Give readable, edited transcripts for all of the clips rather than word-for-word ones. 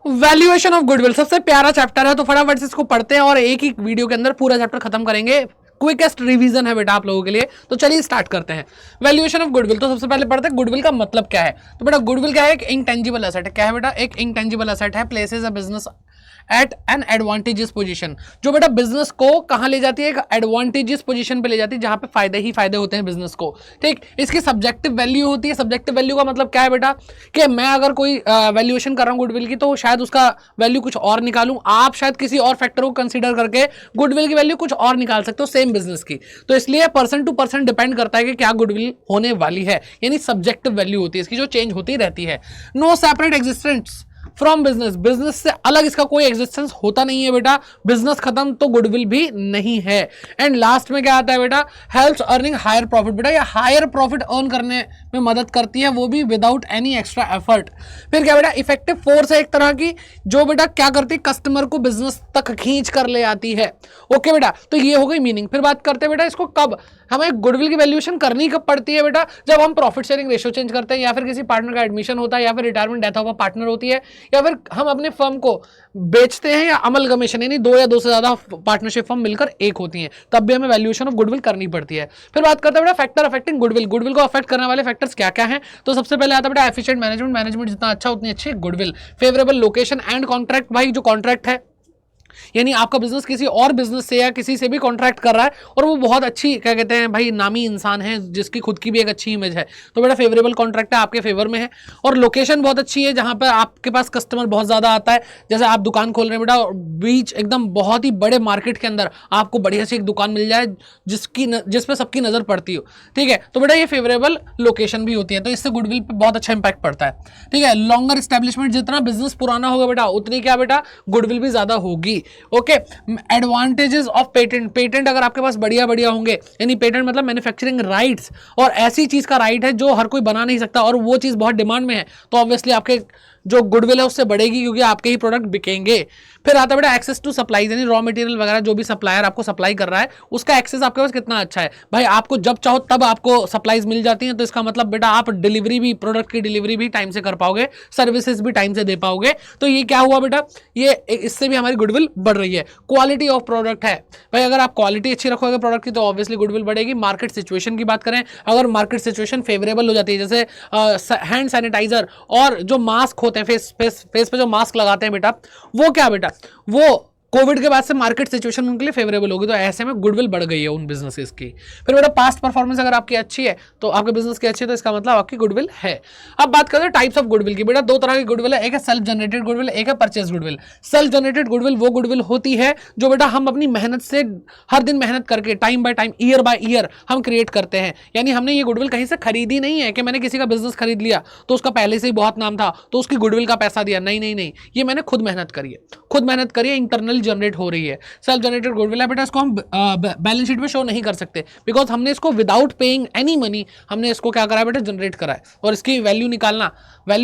Valuation of goodwill सबसे प्यारा chapter है, तो फटाफट से इसको पढ़ते हैं और एक ही वीडियो के अंदर पूरा चैप्टर खत्म करेंगे। क्विकेस्ट रिवीजन है बेटा आप लोगों के लिए, तो चलिए स्टार्ट करते हैं। वैल्यूएशन ऑफ गुडविल, तो सबसे पहले पढ़ते हैं गुडविल का मतलब क्या है। तो बेटा गुडविल क्या है, एक इंटेंजिबल एसेट है। क्या है बेटा, एक इंटेंजिबल एसेट है, places a business at an advantageous position, जो बेटा बिजनेस को कहां ले जाती है, एक एडवांटेजियस पोजीशन पे ले जाती है जहां पे फायदे ही फायदे होते हैं बिजनेस को। ठीक, इसकी सब्जेक्टिव वैल्यू होती है। सब्जेक्टिव वैल्यू का मतलब क्या है बेटा, कि मैं अगर कोई वैल्यूएशन कर रहा हूं गुडविल की, तो शायद उसका वैल्यू कुछ और निकालूं, आप शायद किसी और फैक्टर को कंसीडर करके गुडविल की वैल्यू कुछ और निकाल सकते हो सेम बिजनेस की। तो इसलिए पर्सन टू पर्सन डिपेंड करता है कि क्या गुडविल होने वाली है, यानी सब्जेक्टिव वैल्यू होती है इसकी, जो चेंज होती रहती है। No separate existence from business, business से अलग इसका कोई एग्जिस्टेंस होता नहीं है बेटा। बिजनेस खत्म तो गुडविल भी नहीं है। एंड लास्ट में क्या आता है बेटा, हेल्प्स अर्निंग हायर प्रॉफिट, बेटा ये हायर प्रॉफिट अर्न करने में मदद करती है, वो भी विदाउट एनी एक्स्ट्रा एफर्ट। फिर क्या बेटा, इफेक्टिव फोर्स है एक तरह की, जो बेटा क्या करती है, कस्टमर को बिजनेस तक खींच कर ले आती है। ओके बेटा, तो ये हो गई मीनिंग। फिर बात करते हैं बेटा इसको कब हमें गुडविल की वैल्यूएशन करनी कब पड़ती है बेटा, जब हम प्रॉफिट शेयरिंग रेशियो चेंज करते हैं, या फिर किसी पार्टनर का एडमिशन होता है, या फिर retirement death of a partner होती है, या फिर हम अपने फर्म को बेचते हैं, या अमलगमेशन यानी दो या दो से ज्यादा पार्टनरशिप फर्म मिलकर एक होती हैं, तब भी हमें वैल्यूएशन ऑफ गुडविल करनी पड़ती है। फिर बात करते हैं बेटा फैक्टर अफेक्टिंग गुडविल, गुडविल को अफेक्ट करने वाले फैक्टर्स क्या क्या हैं। तो सबसे पहले आता है बेटा एफिशिएंट मैनेजमेंट, मैनेजमेंट जितना अच्छा उतनी अच्छी goodwill. Favourable location and contract, भाई जो कॉन्ट्रैक्ट है यानी आपका बिजनेस किसी और बिजनेस से या किसी से भी कॉन्ट्रैक्ट कर रहा है और वो बहुत अच्छी क्या कहते हैं भाई नामी इंसान है जिसकी खुद की भी एक अच्छी इमेज है, तो बेटा फेवरेबल कॉन्ट्रैक्ट है, आपके फेवर में है। और लोकेशन बहुत अच्छी है जहां पर आपके पास कस्टमर बहुत ज्यादा आता है, जैसे आप दुकान खोल रहे हैं बेटा और बीच एकदम बहुत ही बड़े मार्केट के अंदर आपको बढ़िया सी एक दुकान मिल जाए जिसपे सबकी नजर पड़ती हो। ठीक है, तो बेटा ये फेवरेबल लोकेशन भी होती है, तो इससे गुडविल पे बहुत अच्छा इंपैक्ट पड़ता है। ठीक है, लॉन्गर एस्टेब्लिशमेंट, जितना बिजनेस पुराना होगा बेटा उतनी क्या बेटा गुडविल भी ज्यादा होगी। Okay, advantages of patent, patent अगर आपके पास बढ़िया बढ़िया होंगे, यानी पेटेंट मतलब मैन्युफैक्चरिंग राइट्स, और ऐसी चीज का राइट है जो हर कोई बना नहीं सकता और वो चीज बहुत डिमांड में है, तो ऑब्वियसली आपके जो गुडविल है उससे बढ़ेगी क्योंकि आपके ही प्रोडक्ट बिकेंगे। फिर आता है बेटा एक्सेस टू सप्लाईज, यानी रॉ मटेरियल वगैरह जो भी सप्लायर आपको सप्लाई कर रहा है उसका एक्सेस आपके पास कितना अच्छा है। भाई आपको जब चाहो तब आपको सप्लाईज मिल जाती हैं, तो इसका मतलब बेटा आप डिलीवरी भी, प्रोडक्ट की डिलीवरी भी टाइम से कर पाओगे, सर्विसेज भी टाइम से दे पाओगे। तो ये क्या हुआ बेटा, ये इससे भी हमारी गुडविल बढ़ रही है। क्वालिटी ऑफ प्रोडक्ट है, भाई अगर आप क्वालिटी अच्छी रखोगे प्रोडक्ट की तो ऑब्वियसली गुडविल बढ़ेगी। मार्केट सिचुएशन की बात करें, अगर मार्केट सिचुएशन फेवरेबल हो जाती है, जैसे हैंड सैनिटाइजर और जो मास्क होते हैं, फेस पे जो मास्क लगाते हैं बेटा, वो क्या बेटा, वो कोविड के बाद से मार्केट सिचुएशन उनके लिए फेवरेबल होगी, तो ऐसे में गुडविल बढ़ गई है उन बिजनेसेस की। फिर बेटा पास्ट परफॉर्मेंस अगर आपकी अच्छी है, तो आपके बिजनेस की अच्छी है, तो इसका मतलब आपकी गुडविल है। अब बात करते हैं टाइप्स ऑफ गुडविल की, बेटा दो तरह की गुडविल है, एक है सेल्फ जनरेटेड गुडविल, एक है purchase goodwill. Self generated goodwill वो गुडविल होती है जो बेटा हम अपनी मेहनत से हर दिन मेहनत करके time by time, year by year हम क्रिएट करते हैं, यानी हमने ये गुडविल कहीं से खरीदी नहीं है कि मैंने किसी का बिजनेस खरीद लिया तो उसका पहले से ही बहुत नाम था तो उसकी गुडविल का पैसा दिया, नहीं नहीं नहीं, ये मैंने खुद मेहनत करी है, खुद मेहनत करी है, इंटरनल जनरेट हो रही है। सेल्फ जनरेटेड गुडविल है बेटा, इसको हम बैलेंस शीट में शो नहीं कर सकते बिकॉज हमने इसको विदाउट पेइंग एनी मनी हमने इसको क्या करा है बेटा, जनरेट करा है। और इसकी वैल्यू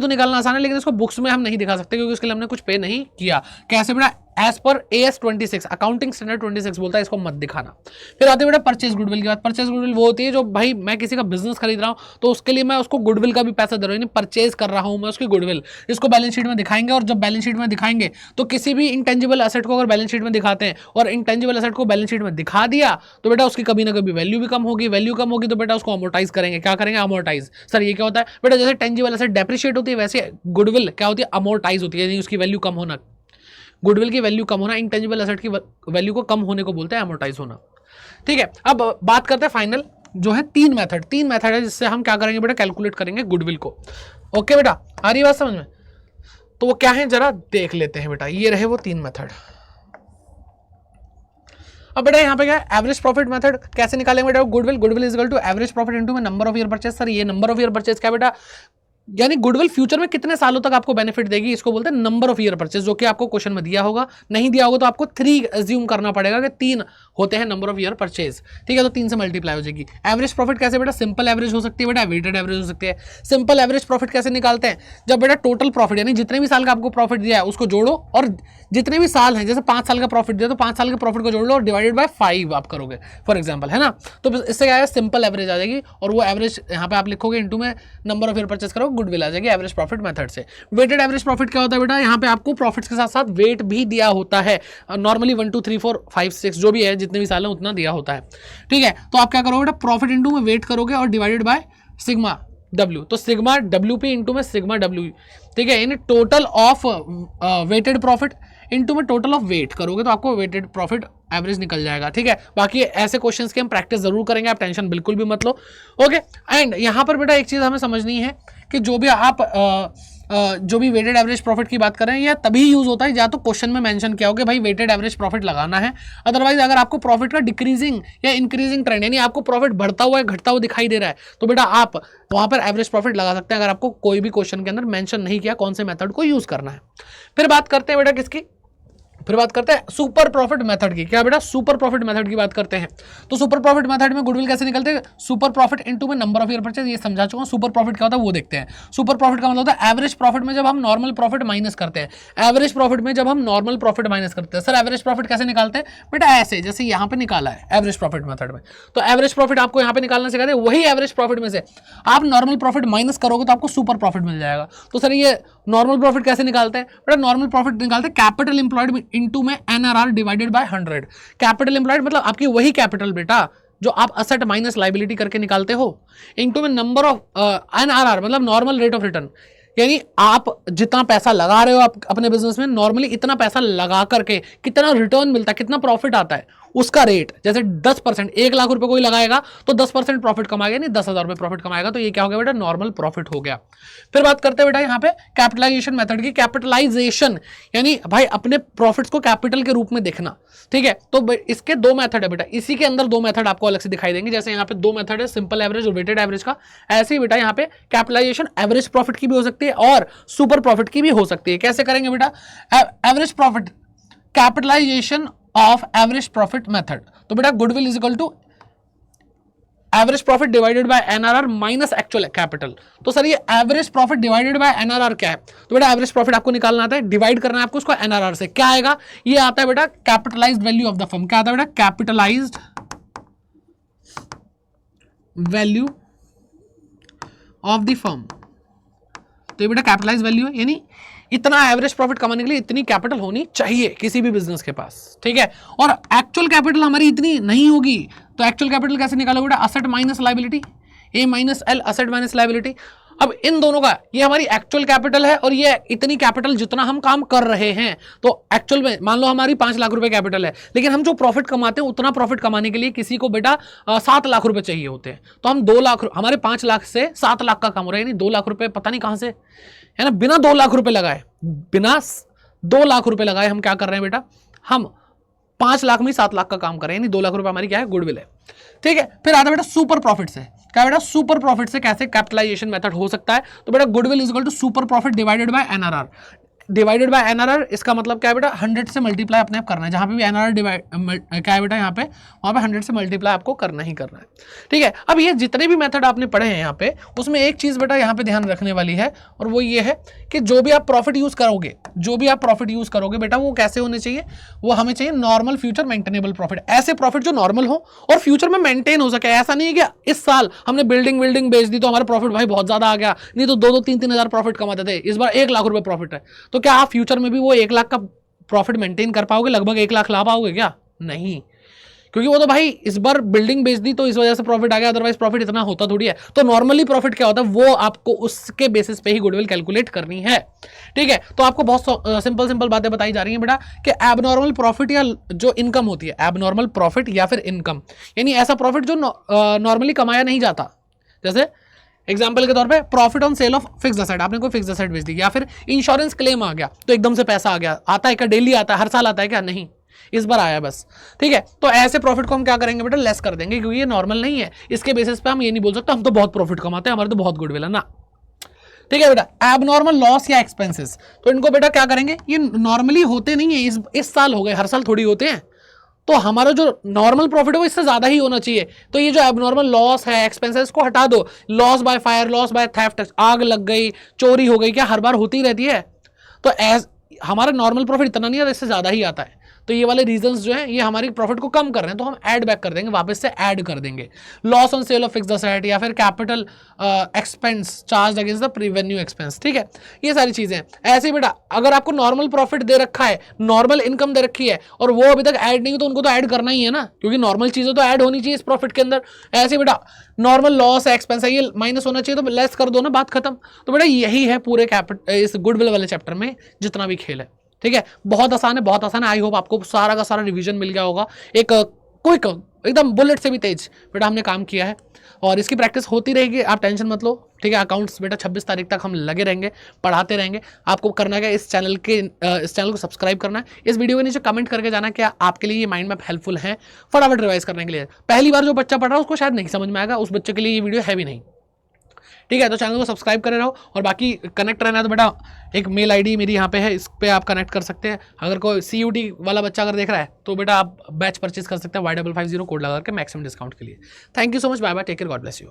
तो निकालना आसान है, लेकिन इसको बुक्स में हम नहीं दिखा सकते क्योंकि उसके लिए हमने कुछ पे नहीं किया। कैसे बेटा, as per AS 26 accounting standard 26 बोलता है इसको मत दिखाना। फिर आते बेटा परचेज गुडविल की बात। परचेज गुडविल वो होती है जो भाई मैं किसी का बिजनेस खरीद रहा हूं तो उसके लिए मैं उसको गुडविल का भी पैसा दे रहा हूं, यानी परचेज कर रहा हूं मैं उसकी गुडविल, इसको बैलेंस शीट में दिखाएंगे। और जब बैलेंस शीट में दिखाएंगे तो किसी भी इंटेंजिबल एसेट को अगर बैलेंस शीट में दिखाते हैं और इंटेंजिबल एसेट को बैलेंस शीट में दिखा दिया तो बेटा उसकी कभी ना कभी वैल्यू भी कम होगी, वैल्यू कम होगी तो बेटा उसको अमोर्टाइज करेंगे। क्या करेंगे, अमोर्टाइज। सर ये क्या होता है बेटा, जैसे टेंजिबल एसेट डेप्रिशिएट होती है वैसे गुडविल क्या होती है, अमोर्टाइज होती है, यानी उसकी वैल्यू कम होना, गुडविल की वैल्यू कम होना, इंटेंजिबल एसेट की वैल्यू को कम होने को बोलते हैं अमोर्टाइज होना। ठीक है, अब बात करते हैं फाइनल जो है तीन मेथड है जिससे हम क्या करेंगे बेटा, कैलकुलेट करेंगे गुडविल को। ओके बेटा, आ रही बात समझ में, तो वो क्या है जरा देख लेते हैं बेटा। ये रहे वो तीन मेथड। अब बेटा यहाँ पे क्या है, एवरेज प्रॉफिट मेथड कैसे निकालेंगे बेटा, goodwill is equal to average profit into में number of year purchase. Sir ये नंबर ऑफ ईयर परचेज क्या बेटा, यानी गुडविल फ्यूचर में कितने सालों तक आपको बेनिफिट देगी, इसको बोलते हैं नंबर ऑफ ईयर परचेज, जो कि आपको क्वेश्चन में दिया होगा। नहीं दिया होगा तो आपको 3 अज्यूम करना पड़ेगा कि 3 होते हैं नंबर ऑफ ईयर परचेज। ठीक है, तो 3 से मल्टीप्लाई हो जाएगी। एवरेज प्रॉफिट कैसे बेटा, सिंपल एवरेज हो सकती है बेटा, वेटेड एवरेज हो सकती है। सिंपल एवरेज प्रॉफिट कैसे निकालते हैं, जब बेटा टोटल प्रॉफिट यानी जितने भी साल का आपको प्रॉफिट दिया है उसको जोड़ो और जितने भी साल हैं, जैसे 5 साल का प्रॉफिट दिया तो 5 साल के प्रॉफिट को जोड़ लो और डिवाइडेड बाय 5 आप करोगे फॉर एग्जाम्पल, है ना। तो इससे क्या है, सिंपल एवरेज आ जाएगी और वो एवरेज यहाँ पे आप लिखोगे इंटू में नंबर ऑफ ईयर परचेज करोगे, गुडविल आ जाएगी एवरेज प्रॉफिट मेथड से। वेटेड एवरेज प्रॉफिट क्या होता है बेटा, यहाँ पे आपको प्रॉफिट्स के साथ साथ वेट भी दिया होता है, नॉर्मली 1 2 3 4 5 6 जो भी है, जितने भी साल है उतना दिया होता है, ठीक है। तो आप क्या करोगे बेटा, प्रॉफिट इंटू में वेट करोगे और डिवाइडेड बाय सिग्मा W, तो सिग्मा WP इंटू में सिग्मा W, ठीक है, यानी total of weighted profit into में टोटल ऑफ वेट करोगे तो आपको वेटेड प्रॉफिट एवरेज निकल जाएगा, ठीक है। बाकी ऐसे क्वेश्चंस की हम प्रैक्टिस जरूर करेंगे, आप टेंशन बिल्कुल भी मत लो, ओके। एंड यहाँ पर बेटा एक चीज हमें समझनी है कि जो भी आप जो भी वेटेड एवरेज प्रॉफिट की बात कर रहे हैं, यह तभी यूज होता है या तो क्वेश्चन में मेंशन किया हो कि भाई वेटेड एवरेज प्रॉफिट लगाना है, अदरवाइज अगर आपको प्रॉफिट का डिक्रीजिंग या इंक्रीजिंग ट्रेंड यानी आपको प्रॉफिट बढ़ता हुआ घटता हुआ दिखाई दे रहा है तो बेटा आप वहां पर एवरेज प्रॉफिट लगा सकते हैं, अगर आपको कोई भी क्वेश्चन के अंदर मेंशन नहीं किया कौन से मेथड को यूज करना है। फिर बात करते हैं बेटा किसकी, फिर बात करते हैं सुपर प्रॉफिट मेथड की। क्या बेटा, सुपर प्रॉफिट मेथड की बात करते हैं। तो सुपर प्रॉफिट मेथड में गुडविल कैसे निकलते हैं, सुपर प्रॉफिट इनटू में नंबर ऑफ ईयर परचेज, ये समझा चुका हूं। सुपर प्रॉफिट क्या होता है वो देखते हैं। सुपर प्रॉफिट का मतलब होता है एवरेज प्रॉफिट में जब हम नॉर्मल प्रॉफिट माइनस करते हैं, एवरेज प्रॉफिट में जब हम नॉर्मल प्रॉफिट माइनस करते हैं। सर एवरेज प्रॉफिट कैसे निकालते हैं बेटा, ऐसे जैसे यहाँ पे निकाला है एवरेज प्रॉफिट मेथड में, तो एवरेज प्रॉफिट आपको यहाँ पे निकालना सिखाते हैं, वही एवरेज प्रॉफिट में से आप नॉर्मल प्रॉफिट माइनस करोगे तो आपको सुपर प्रॉफिट मिल जाएगा। तो सर ये नॉर्मल प्रॉफिट कैसे निकालते हैं बेटा, नॉर्मल प्रॉफिट निकालते हैं कैपिटल एम्प्लॉयड इनटू में NRR divided bye 100। Capital employed मतलब आपकी वही कैपिटल बेटा जो आप असेट माइनस लाइबिलिटी करके निकालते हो, इनटू में नंबर ऑफ NRR मतलब नॉर्मल रेट ऑफ रिटर्न, यानी आप जितना पैसा लगा रहे हो आप अपने बिजनेस में, नॉर्मली इतना पैसा लगा करके कितना रिटर्न मिलता है, कितना प्रॉफिट आता है, उसका रेट। जैसे 10%, 1 लाख रुपए कोई लगाएगा तो 10% प्रॉफिट कमाएगा, नहीं 10,000 रुपए प्रॉफिट कमाएगा, तो ये क्या हो गया बेटा, नॉर्मल प्रॉफिट हो गया। फिर बात करते हैं बेटा यहाँ पे कैपिटलाइजेशन मेथड की। कैपिटलाइजेशन यानी भाई अपने प्रॉफिट्स को कैपिटल के रूप में देखना, ठीक है। तो इसके दो मेथड है बेटा, इसी के अंदर दो मेथड आपको अलग से दिखाई देंगे। जैसे यहाँ पे दो मेथड है, सिंपल एवरेज और वेटेड एवरेज का, ऐसे ही बेटा यहाँ पे कैपिटलाइजेशन एवरेज प्रॉफिट की भी हो सकती है और सुपर प्रॉफिट की भी हो सकती है। कैसे करेंगे बेटा, average profit capitalisation of average profit method, तो बेटा goodwill is equal to average profit divided by NRR minus actual capital. तो सर ये average profit divided by NRR क्या है, तो बेटा एवरेज प्रॉफिट आपको निकालना आता है, डिवाइड करना है आपको उसको NRR से। क्या आएगा, ये आता है बेटा capitalised value of the firm. क्या आता है बेटा, capitalised value of the firm. तो ये बेटा कैपिटलाइज्ड वैल्यू है, यानी इतना एवरेज प्रॉफिट कमाने के लिए इतनी कैपिटल होनी चाहिए किसी भी बिजनेस के पास, ठीक है। और एक्चुअल कैपिटल हमारी इतनी नहीं होगी, तो एक्चुअल कैपिटल कैसे निकालोगे बेटा, asset minus liability, A minus L, asset minus liability. अब इन दोनों का, ये हमारी एक्चुअल कैपिटल है और ये इतनी कैपिटल जितना हम काम कर रहे हैं, तो एक्चुअल में मान लो हमारी 5 लाख रुपए कैपिटल है, लेकिन हम जो प्रॉफिट कमाते हैं उतना प्रॉफिट कमाने के लिए किसी को बेटा 7 लाख रुपए चाहिए होते हैं, तो हम 2 लाख, हमारे 5 लाख से 7 लाख का काम हो रहा है, यानी 2 लाख रुपए पता नहीं कहां से, है ना, बिना 2 लाख रुपए लगाए, बिना 2 लाख रुपए लगाए हम क्या कर रहे हैं बेटा, हम 5 लाख में 7 लाख का काम कर रहे हैं, यानी 2 लाख रुपए हमारी क्या है, गुडविल है, ठीक है। फिर आता है बेटा सुपर प्रॉफिट से। क्या बेटा, सुपर प्रॉफिट से कैसे कैपिटलाइजेशन मेथड हो सकता है, तो बेटा goodwill is equal to super profit divided by NRR। Divided by NRR, इसका मतलब क्या है बेटा, 100 से मल्टीप्लाई अपने आप करना है, जहां पे भी NRR डिवाइड क्या है बेटा यहाँ पे, वहां पे 100 से मल्टीप्लाई आपको करना ही करना है, ठीक है। अब ये जितने भी मेथड आपने पढ़े हैं यहाँ पे, उसमें एक चीज बेटा यहाँ पे ध्यान रखने वाली है, और वो ये है कि जो भी आप प्रॉफिट यूज करोगे, जो भी आप प्रॉफिट यूज करोगे बेटा, वो कैसे होने चाहिए, वो हमें चाहिए नॉर्मल फ्यूचर मेंटेनेबल प्रॉफिट, ऐसे प्रॉफिट जो नॉर्मल हो और फ्यूचर में मेंटेन हो सके। ऐसा नहीं है कि इस साल हमने बिल्डिंग बेच दी तो हमारा प्रॉफिट भाई बहुत ज्यादा आ गया, नहीं तो 2-2, 3-3 हजार प्रॉफिट कमाते थे, इस बार 1 लाख रुपए प्रॉफिट है, तो क्या आप फ्यूचर में भी वो 1 लाख का प्रॉफिट मेंटेन कर पाओगे, लगभग 1 लाख ला पाओगे क्या, नहीं, क्योंकि वो तो भाई इस बार बिल्डिंग बेच दी तो इस वजह से प्रॉफिट आ गया, अदरवाइज प्रॉफिट इतना होता थोड़ी है। तो नॉर्मली प्रॉफिट क्या होता है, वो आपको उसके बेसिस पे ही गुडविल कैलकुलेट करनी है, ठीक है। तो आपको बहुत सिंपल बातें बताई जा रही हैं बेटा कि एबनॉर्मल प्रॉफिट या जो इनकम होती है, एबनॉर्मल प्रॉफिट या फिर इनकम, यानी ऐसा प्रॉफिट जो नॉर्मली कमाया नहीं जाता। जैसे एग्जाम्पल के तौर पे profit on sale of fixed asset, आपने कोई फिक्स्ड एसेट बेच दी, या फिर इंश्योरेंस क्लेम आ गया तो एकदम से पैसा आ गया, आता है क्या, डेली आता है, हर साल आता है क्या, नहीं, इस बार आया बस, ठीक है। तो ऐसे प्रॉफिट को हम क्या करेंगे बेटा, लेस कर देंगे, क्योंकि ये नॉर्मल नहीं है। इसके बेसिस पे हम ये नहीं बोल सकते हम तो बहुत प्रॉफिट कमाते हैं, हमारे तो बहुत गुडविल है ना, ठीक है बेटा। एबनॉर्मल लॉस या एक्सपेंसेस, तो इनको बेटा क्या करेंगे, ये नॉर्मली होते नहीं है, इस साल हो गए, हर साल थोड़ी होते हैं, तो हमारा जो नॉर्मल प्रॉफिट है वो इससे ज्यादा ही होना चाहिए। तो ये जो एबनॉर्मल लॉस है, एक्सपेंसेस को हटा दो, loss by fire, loss by theft, आग लग गई, चोरी हो गई, क्या हर बार होती रहती है, तो हमारा नॉर्मल प्रॉफिट इतना नहीं आता, इससे ज्यादा ही आता है, तो ये वाले रीजंस जो है ये हमारी प्रॉफिट को कम कर रहे हैं, तो हम ऐड बैक कर देंगे, वापस से ऐड कर देंगे। Loss on sale of fixed asset या फिर capital expense charge against the revenue expense, ठीक है, ये सारी चीजें। ऐसे ही बेटा अगर आपको नॉर्मल प्रॉफिट दे रखा है, नॉर्मल इनकम दे रखी है और वो अभी तक ऐड नहीं, तो उनको तो ऐड करना ही है ना, क्योंकि नॉर्मल चीजें तो ऐड होनी चाहिए इस प्रॉफिट के अंदर। ऐसे बेटा नॉर्मल लॉस है, एक्सपेंस है, ये माइनस होना चाहिए, तो लेस कर दो ना, बात खत्म। तो बेटा यही है पूरे इस गुडविल वाले चैप्टर में जितना भी खेल है, ठीक है। बहुत आसान है, बहुत आसान है। आई होप आपको सारा का सारा रिवीजन मिल गया होगा, एक क्विक एकदम बुलेट से भी तेज बेटा हमने काम किया है, और इसकी प्रैक्टिस होती रहेगी, आप टेंशन मत लो, ठीक है। अकाउंट्स बेटा 26 तारीख तक हम लगे रहेंगे, पढ़ाते रहेंगे। आपको करना क्या, इस चैनल को सब्सक्राइब करना है, इस वीडियो के नीचे कमेंट करके जाना क्या आपके लिए ये माइंड मैप हेल्पफुल है फटाफट रिवाइज करने के लिए। पहली बार जो बच्चा पढ़ रहा है उसको शायद नहीं समझ में आएगा, उस बच्चे के लिए ये वीडियो है भी नहीं, ठीक है। तो चैनल को सब्सक्राइब करे रहो, और बाकी कनेक्ट रहना है तो बेटा एक मेल आईडी मेरी यहाँ पे है, इस पे आप कनेक्ट कर सकते हैं। अगर कोई CUT वाला बच्चा अगर देख रहा है तो बेटा आप बैच परचेज कर सकते हैं Y550 कोड लगा के मैक्सिमम डिस्काउंट के लिए। Thank you so much, bye bye, take care, God bless you.